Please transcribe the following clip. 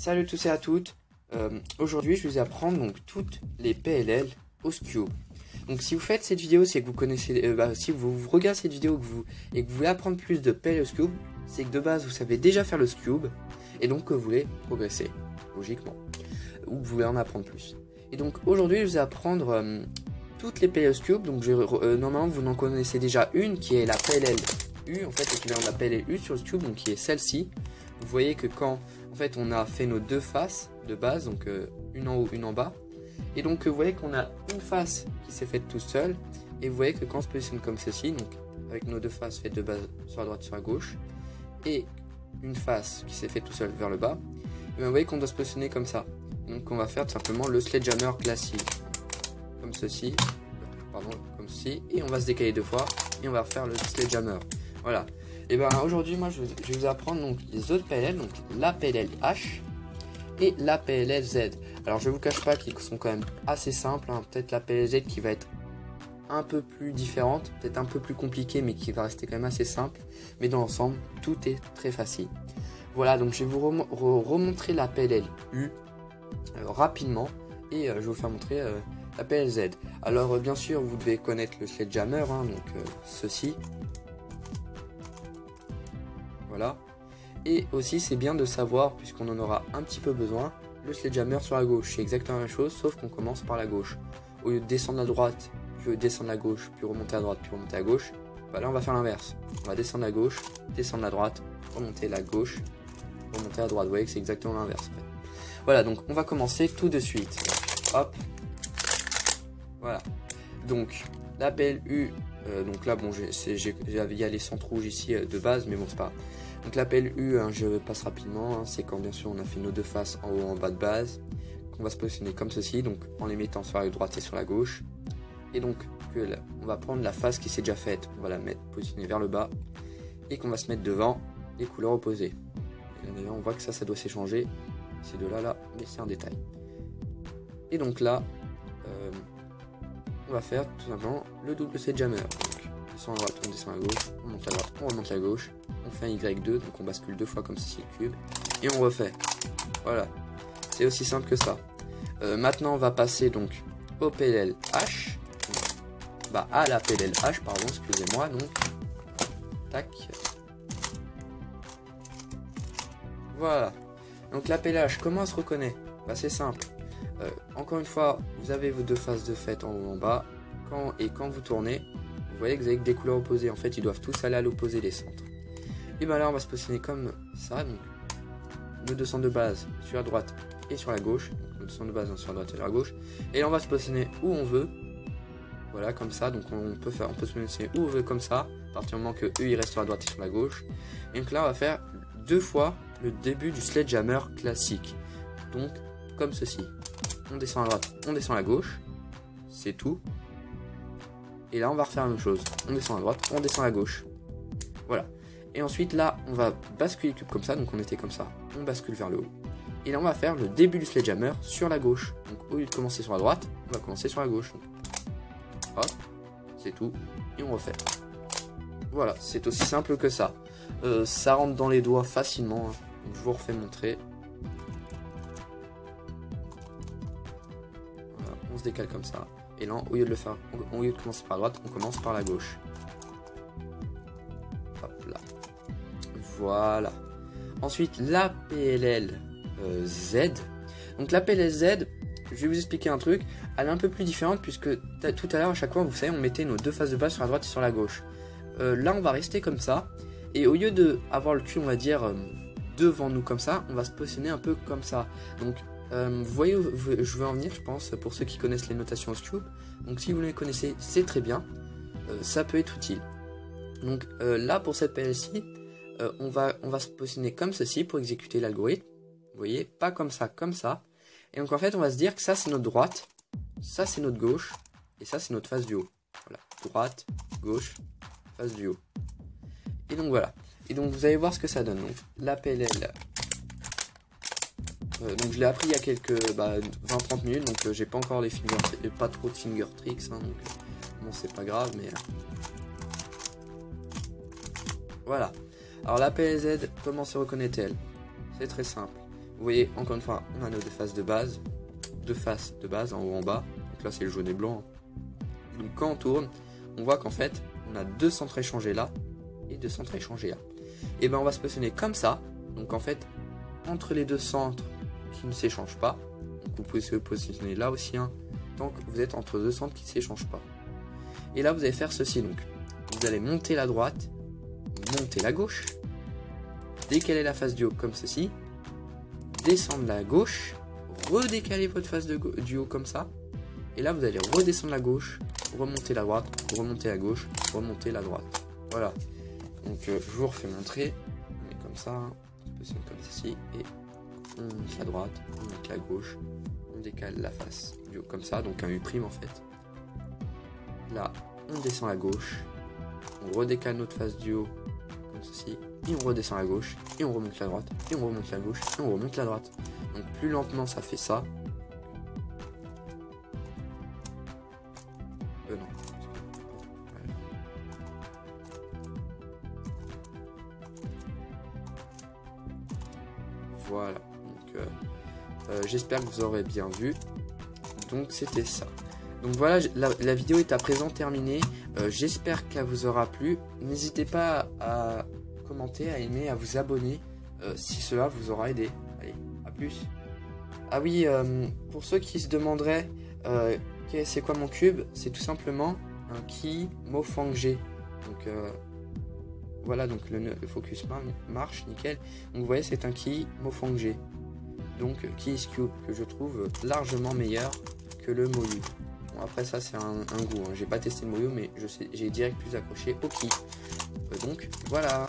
Salut tous et à toutes. Aujourd'hui je vais vous apprendre donc toutes les PLL au Scube. Donc si vous faites cette vidéo, c'est que vous connaissez, si vous regardez cette vidéo et que vous voulez apprendre plus de PLL au Scube, c'est que de base vous savez déjà faire le Scube et donc que vous voulez progresser logiquement ou que vous voulez en apprendre plus. Et donc aujourd'hui je vais vous apprendre toutes les PLL au Scube. Donc normalement vous en connaissez déjà une qui est la PLL U, en fait l'équivalent de la PLL U sur le Scube, donc qui est celle-ci. Vous voyez que quand en fait on a fait nos deux faces de base, donc une en haut, une en bas, et donc vous voyez qu'on a une face qui s'est faite tout seul, et vous voyez que quand on se positionne comme ceci, donc avec nos deux faces faites de base sur la droite sur la gauche, et une face qui s'est faite tout seul vers le bas, et bien vous voyez qu'on doit se positionner comme ça. Donc on va faire tout simplement le sledgehammer classique, comme ceci, comme ceci, et on va se décaler deux fois, et on va refaire le sledgehammer. Voilà. Et bien aujourd'hui moi je vais vous apprendre donc les autres PLL, donc la PLL H et la PLL Z. Alors je vous cache pas qu'ils sont quand même assez simples, hein. Peut-être la PLL Z qui va être un peu plus différente, peut-être un peu plus compliquée, mais qui va rester quand même assez simple. Mais dans l'ensemble tout est très facile. Voilà, donc je vais vous remontrer la PLL U rapidement, et je vais vous faire montrer la PLL Z. Alors bien sûr vous devez connaître le sledgehammer, hein, donc ceci. Voilà. Et aussi c'est bien de savoir, puisqu'on en aura un petit peu besoin, le sledgehammer sur la gauche. C'est exactement la même chose, sauf qu'on commence par la gauche. Au lieu de descendre à droite, puis descendre à gauche, puis remonter à droite, puis remonter à gauche, bah là on va faire l'inverse. On va descendre à gauche, descendre à droite, remonter à la gauche, remonter à droite. Vous voyez que c'est exactement l'inverse. En fait. Voilà, donc on va commencer tout de suite. Hop. Voilà. Donc la PLU, donc là bon il y a les centres rouges ici de base, mais bon c'est pas grave. Donc la PLU, hein, je passe rapidement, hein, c'est quand bien sûr on a fait nos deux faces en haut en bas de base, qu'on va se positionner comme ceci, donc en les mettant sur la droite et sur la gauche. Et donc on va prendre la face qui s'est déjà faite, on va la mettre positionnée vers le bas, et qu'on va se mettre devant les couleurs opposées. Et d'ailleurs on voit que ça doit s'échanger, ces deux là, mais c'est un détail. Et donc là, on va faire tout simplement le double sledgehammer. Donc on descend à droite, on descend à gauche, on monte à droite, on remonte à gauche. On fait un Y2, donc on bascule deux fois comme ceci le cube, et on refait. Voilà, c'est aussi simple que ça. Maintenant on va passer donc au PLL H, à la PLL H, pardon, excusez-moi, donc, tac. Voilà, donc la PLL H, comment elle se reconnaît? C'est simple. Encore une fois, vous avez vos deux faces de fait en haut en bas, quand vous tournez, vous voyez que vous avez des couleurs opposées, en fait ils doivent tous aller à l'opposé des centres. Et bien là on va se positionner comme ça, donc nos deux centres de base sur la droite et sur la gauche, donc nos deux centres de base sur la droite et sur la gauche, et là on va se positionner où on veut, voilà comme ça, donc on peut se positionner où on veut comme ça, à partir du moment que eux ils restent sur la droite et sur la gauche, et donc là on va faire deux fois le début du sledgehammer classique, donc comme ceci, on descend à droite, on descend à gauche, c'est tout, et là on va refaire la même chose, on descend à droite, on descend à gauche, voilà. Et ensuite là on va basculer le cube comme ça, donc on était comme ça, on bascule vers le haut. Et là on va faire le début du sledgehammer sur la gauche. Donc au lieu de commencer sur la droite, on va commencer sur la gauche. Donc, hop, c'est tout, et on refait. Voilà, c'est aussi simple que ça. Ça rentre dans les doigts facilement, hein. Donc je vous refais montrer. Voilà, on se décale comme ça. Et là au lieu de commencer par la droite, on commence par la gauche. Hop là. Voilà. Ensuite, la PLL Z. Donc la PLL Z, je vais vous expliquer un truc. Elle est un peu plus différente puisque tout à l'heure, à chaque fois, vous savez, on mettait nos deux faces de base sur la droite et sur la gauche. Là, on va rester comme ça. Et au lieu de avoir le cul, on va dire, devant nous comme ça, on va se positionner un peu comme ça. Donc, vous voyez où je veux en venir, je pense, pour ceux qui connaissent les notations au Scube. Donc si vous les connaissez, c'est très bien. Ça peut être utile. Donc là, pour cette PLL-ci, on va se positionner comme ceci pour exécuter l'algorithme. Vous voyez, pas comme ça, comme ça. Et donc en fait, on va se dire que ça c'est notre droite, ça c'est notre gauche, et ça c'est notre face du haut. Voilà, droite, gauche, face du haut. Et donc voilà. Et donc vous allez voir ce que ça donne. Donc la PLL. Donc je l'ai appris il y a quelques 20-30 minutes, donc j'ai pas encore pas trop de finger tricks, hein, donc bon c'est pas grave, mais voilà. Alors la PLZ, comment se reconnaît-elle? C'est très simple. vous voyez, encore une fois, on a nos deux faces de base, en haut en bas. Donc là, c'est le jaune et blanc. Donc quand on tourne, on voit qu'en fait, on a deux centres échangés là et deux centres échangés là. Et ben on va se positionner comme ça. Donc en fait, entre les deux centres qui ne s'échangent pas, donc vous pouvez se positionner là aussi, hein, tant que vous êtes entre deux centres qui ne s'échangent pas. Et là, vous allez faire ceci. Donc, vous allez monter la droite, monter la gauche, décaler la face du haut comme ceci, descendre la gauche, redécaler votre face du haut comme ça. Et là, vous allez redescendre la gauche, remonter la droite, remonter la gauche, remonter la droite. Voilà. Donc, je vous refais montrer. On met comme ça, hein. On se positionne comme ceci. Et on monte la droite, on monte la gauche, on décale la face du haut comme ça. Donc, un U' en fait. Là, on descend à gauche. On redécale notre face du haut comme ceci. Et on redescend à gauche. Et on remonte la droite. Et on remonte la gauche. Et on remonte la droite. Donc, plus lentement, ça fait ça. Non. Voilà. Donc, j'espère que vous aurez bien vu. Donc, c'était ça. Donc voilà, la vidéo est à présent terminée. J'espère qu'elle vous aura plu. N'hésitez pas à commenter, à aimer, à vous abonner si cela vous aura aidé. Allez, à plus. Ah oui, pour ceux qui se demanderaient c'est quoi mon cube, c'est tout simplement un Qi Mofang-G. Donc voilà, donc le focus marche, nickel. Donc vous voyez, c'est un Qi Mofang-G. Donc Qi Cube, que je trouve largement meilleur que le Moyu. Bon, après ça c'est un goût, hein. J'ai pas testé le Moyu, mais j'ai direct plus accroché au Qi. Donc voilà.